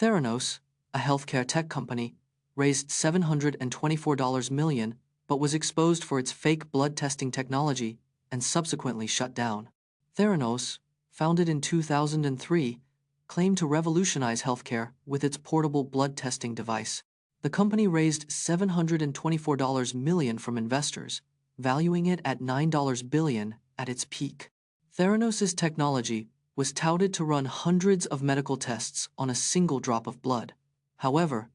Theranos, a healthcare tech company, raised $724 million but was exposed for its fake blood testing technology and subsequently shut down. Theranos, founded in 2003, claimed to revolutionize healthcare with its portable blood testing device. The company raised $724 million from investors, valuing it at $9 billion at its peak. Theranos' technology was touted to run hundreds of medical tests on a single drop of blood. However,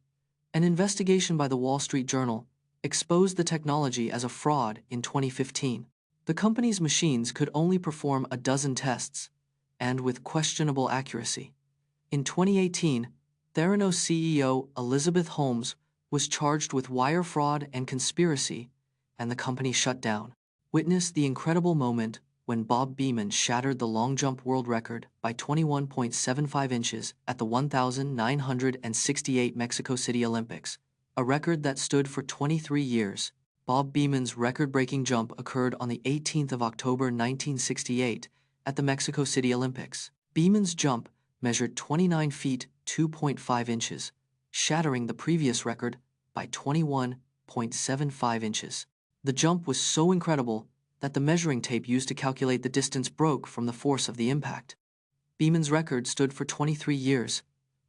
an investigation by the Wall Street Journal exposed the technology as a fraud in 2015. The company's machines could only perform a dozen tests, and with questionable accuracy. In 2018, Theranos CEO Elizabeth Holmes was charged with wire fraud and conspiracy, and the company shut down. Witness the incredible moment when Bob Beamon shattered the long jump world record by 21.75 inches at the 1968 Mexico City Olympics, a record that stood for 23 years. Bob Beamon's record-breaking jump occurred on the 18th of October 1968 at the Mexico City Olympics. Beamon's jump measured 29 feet 2.5 inches, shattering the previous record by 21.75 inches. The jump was so incredible that the measuring tape used to calculate the distance broke from the force of the impact. Beamon's record stood for 23 years,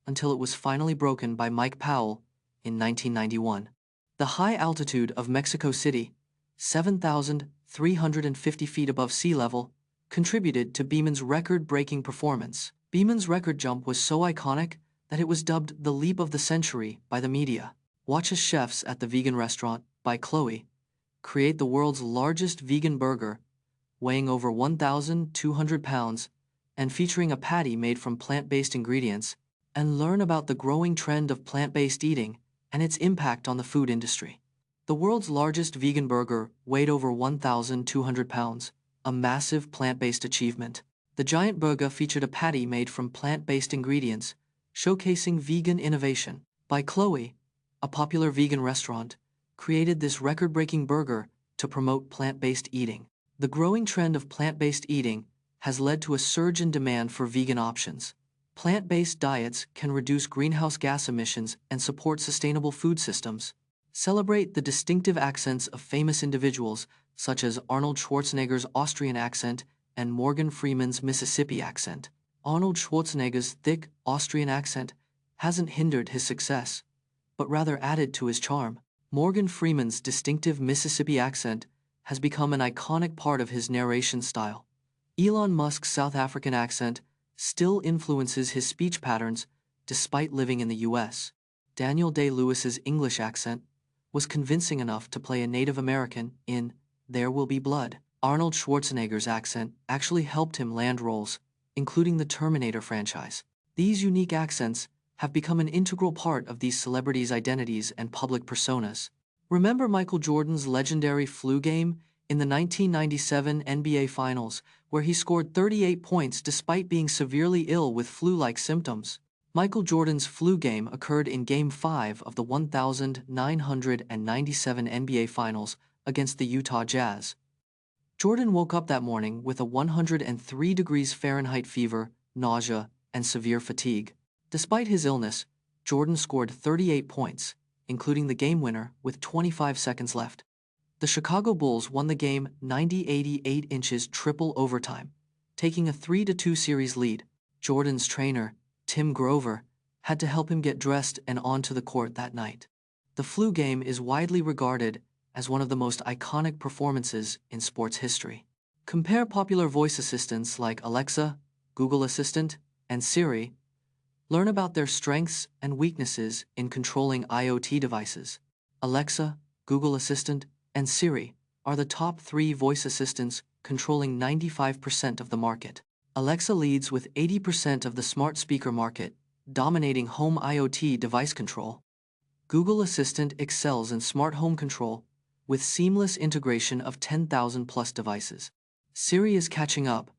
until it was finally broken by Mike Powell in 1991. The high altitude of Mexico City, 7,350 feet above sea level, contributed to Beamon's record-breaking performance. Beamon's record jump was so iconic that it was dubbed the leap of the century by the media. Watch as chefs at the Vegan Restaurant by Chloe create the world's largest vegan burger, weighing over 1,200 pounds and featuring a patty made from plant-based ingredients, and learn about the growing trend of plant-based eating and its impact on the food industry. The world's largest vegan burger weighed over 1,200 pounds, a massive plant-based achievement. The giant burger featured a patty made from plant-based ingredients, showcasing vegan innovation. By Chloe, a popular vegan restaurant, created this record-breaking burger to promote plant-based eating. The growing trend of plant-based eating has led to a surge in demand for vegan options. Plant-based diets can reduce greenhouse gas emissions and support sustainable food systems. Celebrate the distinctive accents of famous individuals such as Arnold Schwarzenegger's Austrian accent and Morgan Freeman's Mississippi accent. Arnold Schwarzenegger's thick Austrian accent hasn't hindered his success, but rather added to his charm. Morgan Freeman's distinctive Mississippi accent has become an iconic part of his narration style. Elon Musk's South African accent still influences his speech patterns despite living in the US. Daniel Day-Lewis's English accent was convincing enough to play a Native American in There Will Be Blood. Arnold Schwarzenegger's accent actually helped him land roles, including the Terminator franchise. These unique accents have become an integral part of these celebrities' identities and public personas. Remember Michael Jordan's legendary flu game in the 1997 NBA Finals, where he scored 38 points despite being severely ill with flu-like symptoms? Michael Jordan's flu game occurred in Game 5 of the 1997 NBA Finals against the Utah Jazz. Jordan woke up that morning with a 103 degrees Fahrenheit fever, nausea, and severe fatigue. Despite his illness, Jordan scored 38 points, including the game winner with 25 seconds left. The Chicago Bulls won the game 90-88 inches triple overtime, taking a 3-2 series lead. Jordan's trainer, Tim Grover, had to help him get dressed and onto the court that night. The flu game is widely regarded as one of the most iconic performances in sports history. Compare popular voice assistants like Alexa, Google Assistant, and Siri. Learn about their strengths and weaknesses in controlling IoT devices. Alexa, Google Assistant, and Siri are the top 3 voice assistants controlling 95% of the market. Alexa leads with 80% of the smart speaker market, dominating home IoT device control. Google Assistant excels in smart home control with seamless integration of 10,000+ devices. Siri is catching up,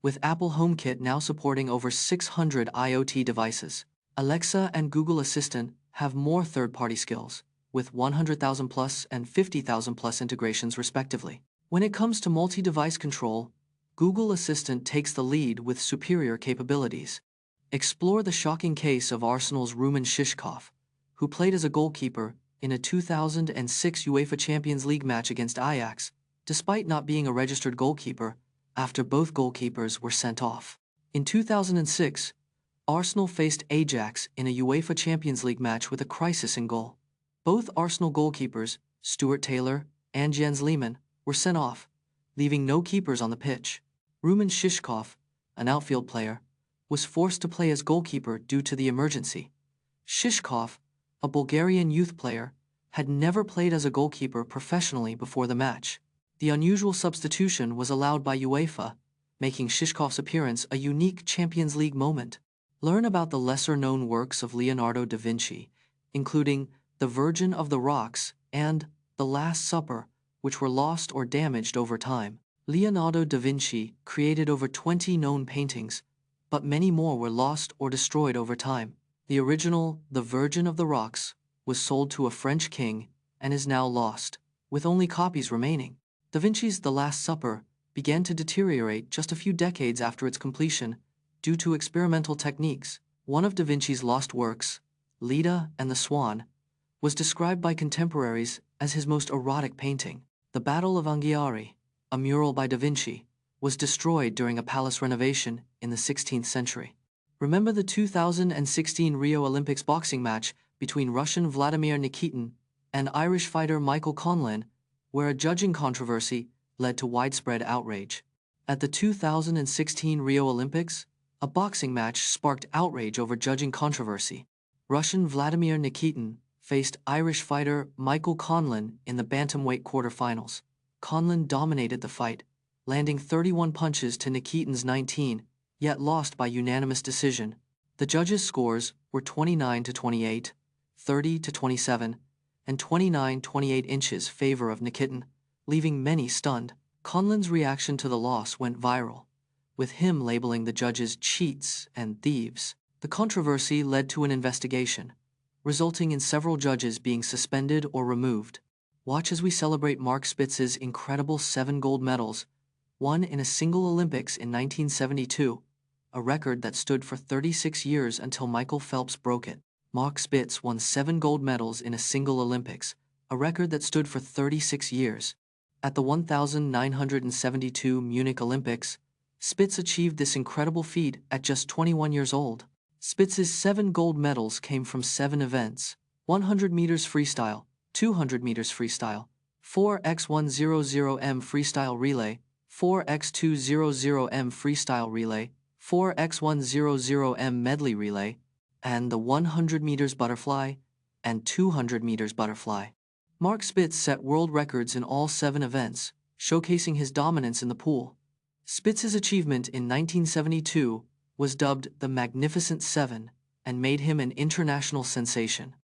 with Apple HomeKit now supporting over 600 IoT devices. Alexa and Google Assistant have more third-party skills, with 100,000+ and 50,000+ integrations respectively. When it comes to multi-device control, Google Assistant takes the lead with superior capabilities. Explore the shocking case of Arsenal's Roman Shishkov, who played as a goalkeeper in a 2006 UEFA Champions League match against Ajax, despite not being a registered goalkeeper, after both goalkeepers were sent off. In 2006, Arsenal faced Ajax in a UEFA Champions League match with a crisis in goal. Both Arsenal goalkeepers, Stuart Taylor and Jens Lehmann, were sent off, leaving no keepers on the pitch. Roman Shishkov, an outfield player, was forced to play as goalkeeper due to the emergency. Shishkov, a Bulgarian youth player, had never played as a goalkeeper professionally before the match. The unusual substitution was allowed by UEFA, making Shishkov's appearance a unique Champions League moment. Learn about the lesser-known works of Leonardo da Vinci, including The Virgin of the Rocks and The Last Supper, which were lost or damaged over time. Leonardo da Vinci created over 20 known paintings, but many more were lost or destroyed over time. The original The Virgin of the Rocks was sold to a French king and is now lost, with only copies remaining. Da Vinci's The Last Supper began to deteriorate just a few decades after its completion due to experimental techniques. One of Da Vinci's lost works, Leda and the Swan, was described by contemporaries as his most erotic painting. The Battle of Anghiari, a mural by Da Vinci, was destroyed during a palace renovation in the 16th century. Remember the 2016 Rio Olympics boxing match between Russian Vladimir Nikitin and Irish fighter Michael Conlan, where a judging controversy led to widespread outrage. At the 2016 Rio Olympics, a boxing match sparked outrage over judging controversy. Russian Vladimir Nikitin faced Irish fighter Michael Conlan in the bantamweight quarterfinals. Conlan dominated the fight, landing 31 punches to Nikitin's 19, yet lost by unanimous decision. The judges' scores were 29-28, 30-27, and 29-28 inches favor of Nikitin, leaving many stunned. Conlan's reaction to the loss went viral, with him labeling the judges cheats and thieves. The controversy led to an investigation, resulting in several judges being suspended or removed. Watch as we celebrate Mark Spitz's incredible 7 gold medals, won in a single Olympics in 1972, a record that stood for 36 years until Michael Phelps broke it. Mark Spitz won 7 gold medals in a single Olympics, a record that stood for 36 years. At the 1972 Munich Olympics, Spitz achieved this incredible feat at just 21 years old. Spitz's 7 gold medals came from 7 events: 100 meters freestyle, 200 meters freestyle, 4x100m freestyle relay, 4x200m freestyle relay, 4x100m medley relay, and the 100 meters butterfly and 200 meters butterfly. Mark Spitz set world records in all 7 events, showcasing his dominance in the pool. Spitz's achievement in 1972 was dubbed the Magnificent Seven and made him an international sensation.